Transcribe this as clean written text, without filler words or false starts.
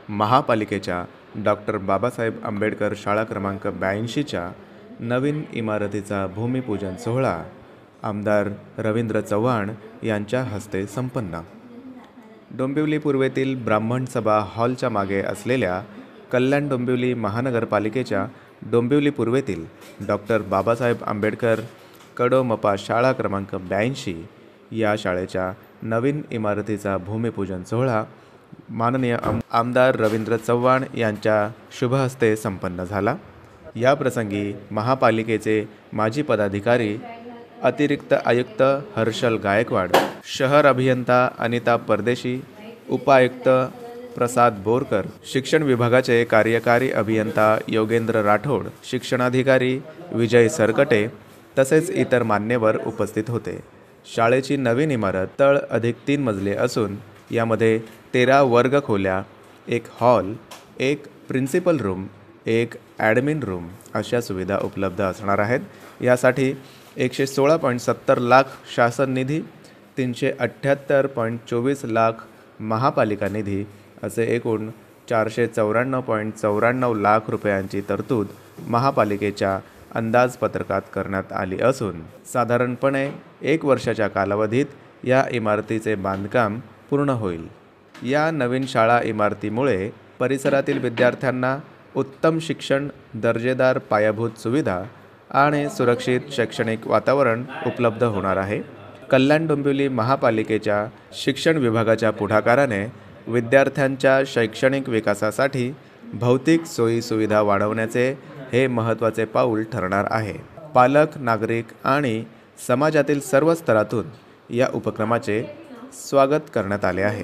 महापालिकेच्या डॉक्टर बाबासाहेब आंबेडकर शाळा क्रमांक 82च्या नवीन इमारतीचा भूमिपूजन सोहळा आमदार रवींद्र चव्हाण यांच्या हस्ते संपन्न। डोंबिवली पूर्वेतील ब्राह्मण सभा हॉलच्या मागे असलेल्या कल्याण डोंबिवली महानगरपालिकेच्या डोंबिवली पूर्वेतील डॉक्टर बाबासाहेब आंबेडकर कडोमपा शाळा क्रमांक 82 या शाळेच्या नवीन इमारतीचा भूमिपूजन सोहळा माननीय आमदार रवींद्र चव्हाण यांच्या शुभहस्ते संपन्न झाला। या प्रसंगी महापालिकेचे माजी पदाधिकारी अतिरिक्त आयुक्त हर्षल गायकवाड, शहर अभियंता अनिता परदेशी, उपायुक्त प्रसाद बोरकर, शिक्षण विभागाचे कार्यकारी अभियंता योगेंद्र राठोड, शिक्षणाधिकारी विजय सरकटे तसेच इतर मान्यवर उपस्थित होते। शाळेची नवीन इमारत तळ अधिक 3 मजले असून यामध्ये 13 वर्ग खोल्या, एक हॉल, एक प्रिन्सिपल रूम, एक ॲडमिन रूम अशा सुविधा उपलब्ध असणार आहेत। यासाठी 116.70 लाख शासन निधी, 378.24 लाख महापालिका निधी असे एकूण 494.94 लाख रुपयांची तरतूद महापालिकेच्या अंदाजपत्रकात करण्यात आली असून साधारणपणे 1 वर्षाच्या कालावधीत या इमारतीचे बांधकाम पूर्ण होईल। या नवीन शाळा इमारतीमुळे परिसरातील विद्यार्थ्यांना उत्तम शिक्षण, दर्जेदार पायाभूत सुविधा आणि सुरक्षित शैक्षणिक वातावरण उपलब्ध होणार आहे। कल्याण डोंबिवली महापालिकेच्या शिक्षण विभागाच्या पुढाकाराने विद्यार्थ्यांच्या शैक्षणिक विकासासाठी भौतिक सोयी सुविधा वाढवण्याचे हे महत्त्वाचे पाऊल ठरणार आहे। पालक, नागरिक आणि समाजातील सर्व स्तरातून या उपक्रमाचे स्वागत करण्यात आले आहे।